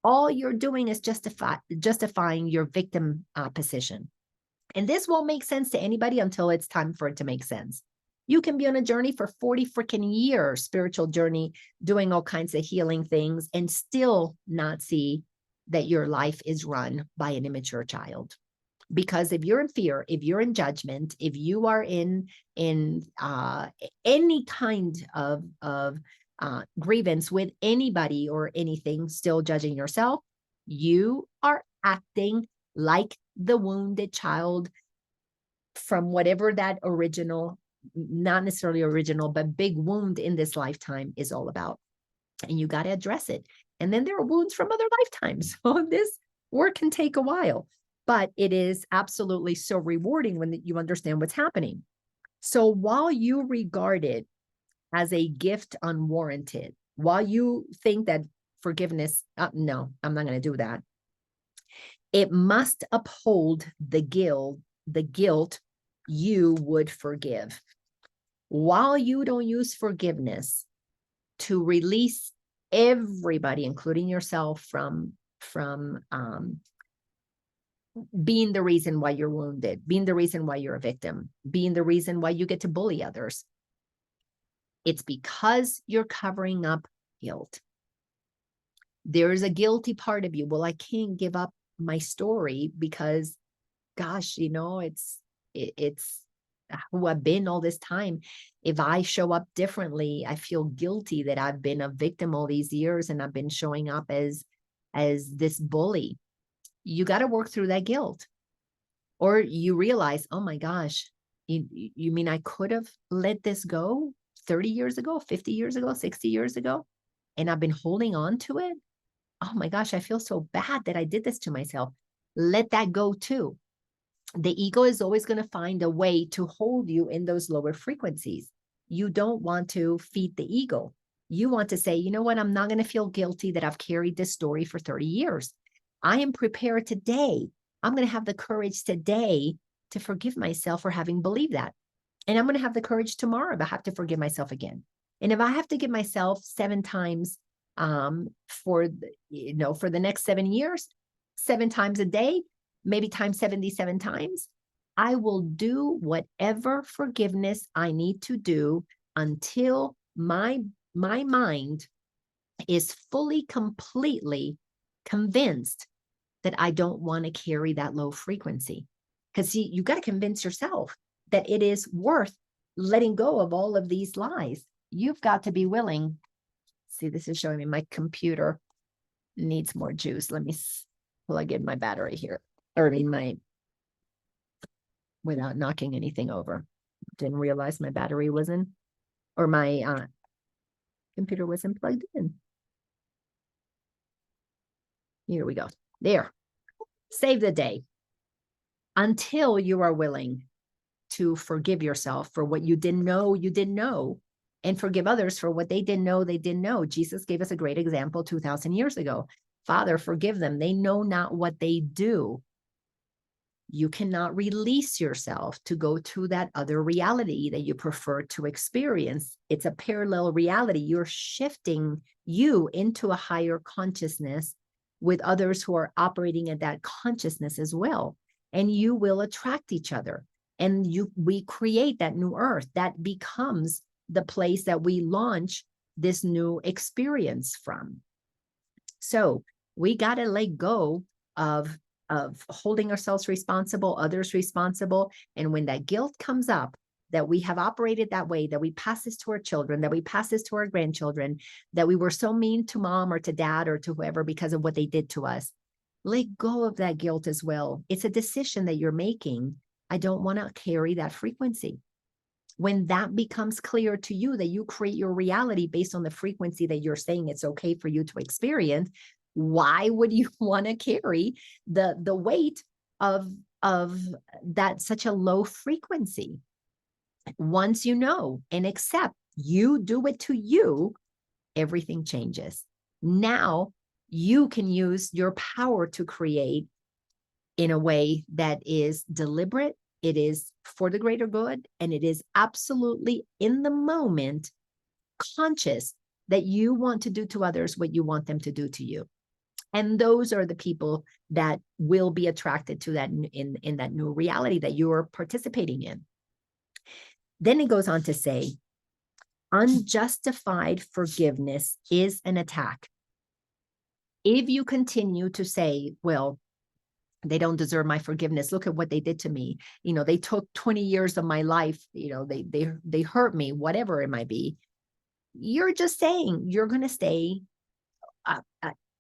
all you're doing is justifying your victim position. And this won't make sense to anybody until it's time for it to make sense. You can be on a journey for 40 freaking years, spiritual journey, doing all kinds of healing things, and still not see that your life is run by an immature child. Because if you're in fear, if you're in judgment, if you are in any kind of grievance with anybody or anything, still judging yourself, you are acting like the wounded child from whatever that original, not necessarily original, but big wound in this lifetime is all about. And you got to address it. And then there are wounds from other lifetimes. So this work can take a while, but it is absolutely so rewarding when you understand what's happening. So while you regard it as a gift unwarranted, while you think that forgiveness, no, I'm not going to do that, it must uphold the guilt you would forgive. While you don't use forgiveness to release everybody, including yourself, from being the reason why you're wounded, being the reason why you're a victim, being the reason why you get to bully others, it's because you're covering up guilt. There's a guilty part of you. Well, I can't give up my story because, gosh, it's who I've been all this time. If I show up differently, I feel guilty that I've been a victim all these years and I've been showing up as this bully. You got to work through that guilt. Or you realize, oh my gosh, you mean I could have let this go 30 years ago, 50 years ago, 60 years ago, and I've been holding on to it? Oh my gosh, I feel so bad that I did this to myself. Let that go too. The ego is always going to find a way to hold you in those lower frequencies. You don't want to feed the ego. You want to say, you know what? I'm not going to feel guilty that I've carried this story for 30 years. I am prepared today. I'm going to have the courage today to forgive myself for having believed that. And I'm going to have the courage tomorrow if I have to forgive myself again. And if I have to give myself 7 times for the next 7 years, 7 times a day, maybe times 77 times, I will do whatever forgiveness I need to do until my mind is fully, completely convinced that I don't want to carry that low frequency. Because you got to convince yourself that it is worth letting go of all of these lies. You've got to be willing. See, this is showing me my computer needs more juice. Let me plug in my battery here. Without knocking anything over. Didn't realize my battery wasn't, or my computer wasn't plugged in. Here we go. There. Save the day. Until you are willing to forgive yourself for what you didn't know, and forgive others for what they didn't know. Jesus gave us a great example 2,000 years ago. Father, forgive them. They know not what they do. You cannot release yourself to go to that other reality that you prefer to experience. It's a parallel reality. You're shifting you into a higher consciousness with others who are operating at that consciousness as well. And you will attract each other. And we create that new earth that becomes the place that we launch this new experience from. So we got to let go of holding ourselves responsible, others responsible. And when that guilt comes up, that we have operated that way, that we pass this to our children, that we pass this to our grandchildren, that we were so mean to mom or to dad or to whoever because of what they did to us, let go of that guilt as well. It's a decision that you're making. I don't want to carry that frequency. When that becomes clear to you, that you create your reality based on the frequency that you're saying it's okay for you to experience, why would you want to carry the weight of that such a low frequency? Once you know and accept, you do it to you, everything changes. Now you can use your power to create in a way that is deliberate, it is for the greater good, and it is absolutely in the moment conscious that you want to do to others what you want them to do to you. And those are the people that will be attracted to that in that new reality that you're participating in. Then it goes on to say, unjustified forgiveness is an attack. If you continue to say, well, they don't deserve my forgiveness. Look at what they did to me. They took 20 years of my life. They hurt me, whatever it might be. You're just saying you're going to stay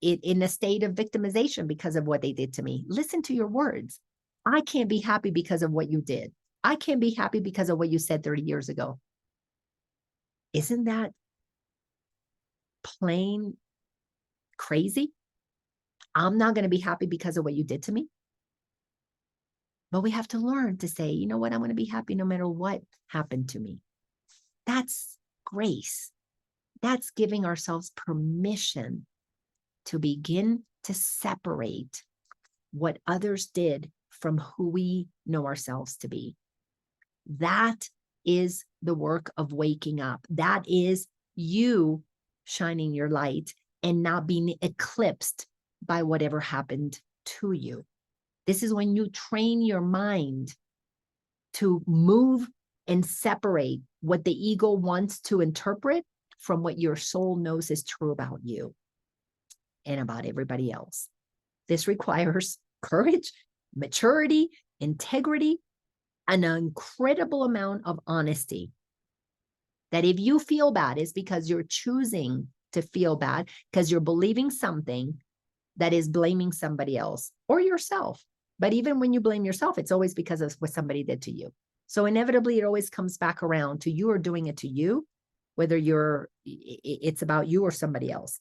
in a state of victimization because of what they did to me. Listen to your words. I can't be happy because of what you did. I can't be happy because of what you said 30 years ago. Isn't that plain crazy? I'm not going to be happy because of what you did to me. But we have to learn to say, you know what? I'm going to be happy no matter what happened to me. That's grace. That's giving ourselves permission to begin to separate what others did from who we know ourselves to be. That is the work of waking up. That is you shining your light and not being eclipsed by whatever happened to you. This is when you train your mind to move and separate what the ego wants to interpret from what your soul knows is true about you and about everybody else. This requires courage, maturity, integrity, an incredible amount of honesty. That if you feel bad, it's because you're choosing to feel bad because you're believing something that is blaming somebody else or yourself. But even when you blame yourself, it's always because of what somebody did to you. So inevitably, it always comes back around to you or doing it to you, whether it's about you or somebody else.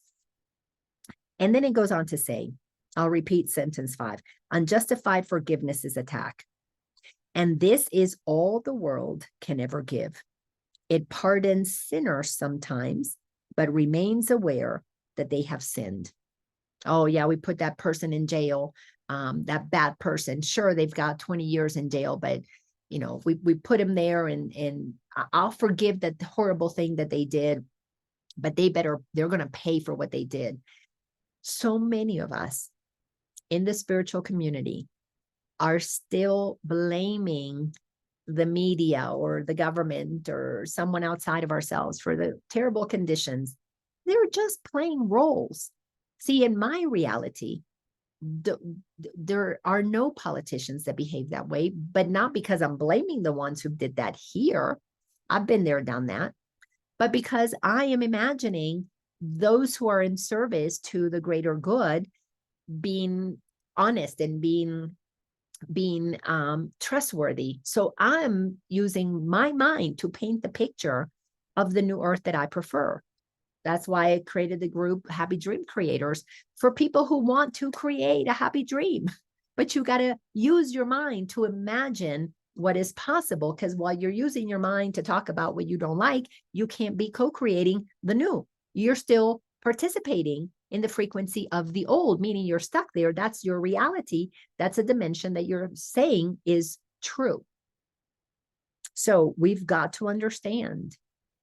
And then it goes on to say, I'll repeat sentence 5, unjustified forgiveness is attack. And this is all the world can ever give. It pardons sinners sometimes, but remains aware that they have sinned. Oh, yeah, we put that person in jail, that bad person. Sure, they've got 20 years in jail, but we put him there and I'll forgive that horrible thing that they did, but they're going to pay for what they did. So many of us in the spiritual community are still blaming the media or the government or someone outside of ourselves for the terrible conditions. They're just playing roles. See, in my reality, there are no politicians that behave that way, but not because I'm blaming the ones who did that here. I've been there, done that, but because I am imagining those who are in service to the greater good being honest and being trustworthy. So I'm using my mind to paint the picture of the new earth that I prefer. That's why I created the group Happy Dream Creators for people who want to create a happy dream. But you got to use your mind to imagine what is possible, because while you're using your mind to talk about what you don't like, you can't be co-creating the new. You're still participating in the frequency of the old, meaning you're stuck there. That's your reality. That's a dimension that you're saying is true. So we've got to understand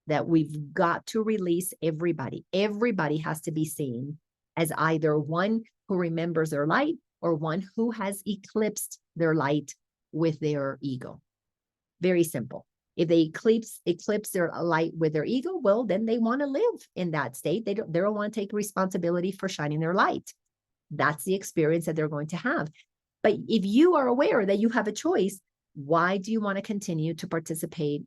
that we've got to release everybody. Everybody has to be seen as either one who remembers their light or one who has eclipsed their light with their ego. Very simple. If they eclipse their light with their ego, well, then they want to live in that state. They don't want to take responsibility for shining their light. That's the experience that they're going to have. But if you are aware that you have a choice, why do you want to continue to participate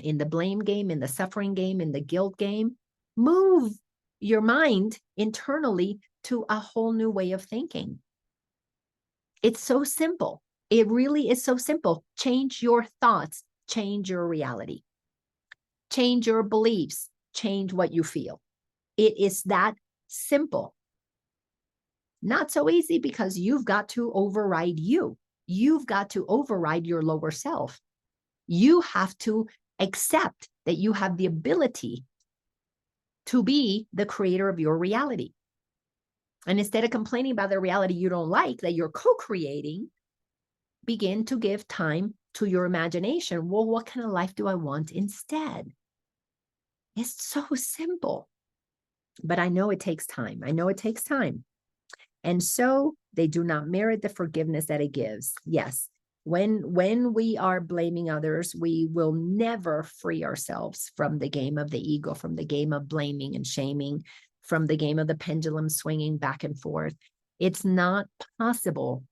in the blame game, in the suffering game, in the guilt game? Move your mind internally to a whole new way of thinking. It's so simple. It really is so simple. Change your thoughts, change your reality, change your beliefs, change what you feel. It is that simple. Not so easy because you've got to override you. You've got to override your lower self. You have to accept that you have the ability to be the creator of your reality. And instead of complaining about the reality you don't like, that you're co-creating, begin to give time to your imagination. Well, what kind of life do I want instead? It's so simple. But I know it takes time. I know it takes time. And so they do not merit the forgiveness that it gives. Yes. When we are blaming others, we will never free ourselves from the game of the ego, from the game of blaming and shaming, from the game of the pendulum swinging back and forth. It's not possible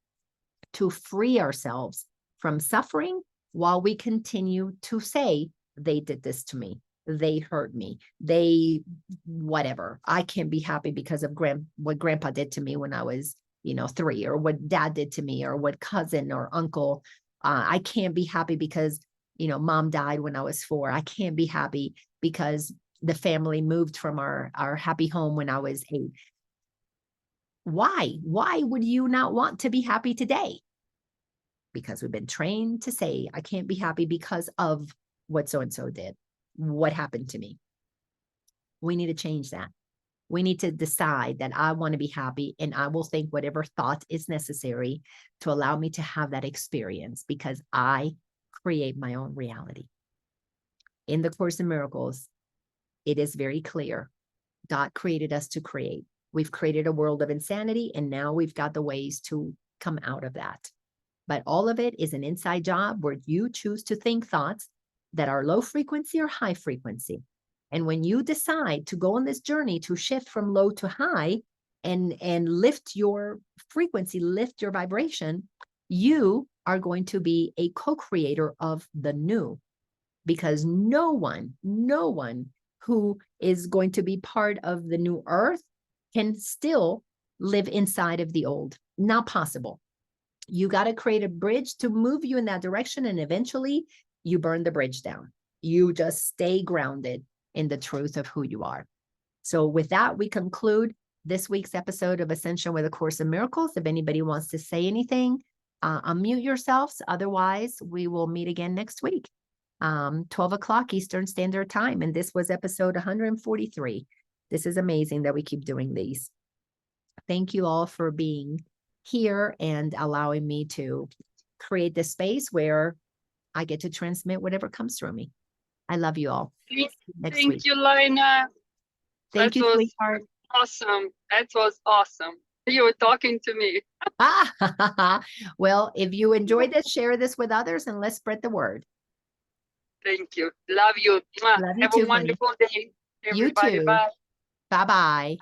to free ourselves from suffering while we continue to say, they did this to me, they hurt me, they whatever. I can't be happy because of what grandpa did to me when I was 3, or what dad did to me, or what cousin or uncle. I can't be happy because mom died when I was 4. I can't be happy because the family moved from our happy home when I was 8. Why would you not want to be happy today? Because we've been trained to say, I can't be happy because of what so-and-so did, what happened to me. We need to change that. We need to decide that I want to be happy, and I will think whatever thought is necessary to allow me to have that experience, because I create my own reality. In the Course in Miracles, it is very clear. God created us to create. We've created a world of insanity, and now we've got the ways to come out of that. But all of it is an inside job where you choose to think thoughts that are low frequency or high frequency. And when you decide to go on this journey to shift from low to high and lift your frequency, lift your vibration, You are going to be a co-creator of the new, because no one who is going to be part of the new earth can still live inside of the old. Not possible. You got to create a bridge to move you in that direction, and eventually you burn the bridge down. You just stay grounded in the truth of who you are. So with that, we conclude this week's episode of Ascension with A Course in Miracles. If anybody wants to say anything, unmute yourselves. Otherwise, we will meet again next week, 12 o'clock Eastern Standard Time. And this was episode 143. This is amazing that we keep doing these. Thank you all for being here and allowing me to create this space where I get to transmit whatever comes through me. I love you all. Thank you, Lina. Thank you, sweetheart. Awesome. That was awesome. You were talking to me. Well, if you enjoyed this, share this with others and let's spread the word. Thank you. Love you. Love you Have too, a wonderful day, everybody. You too. Bye. Bye-bye.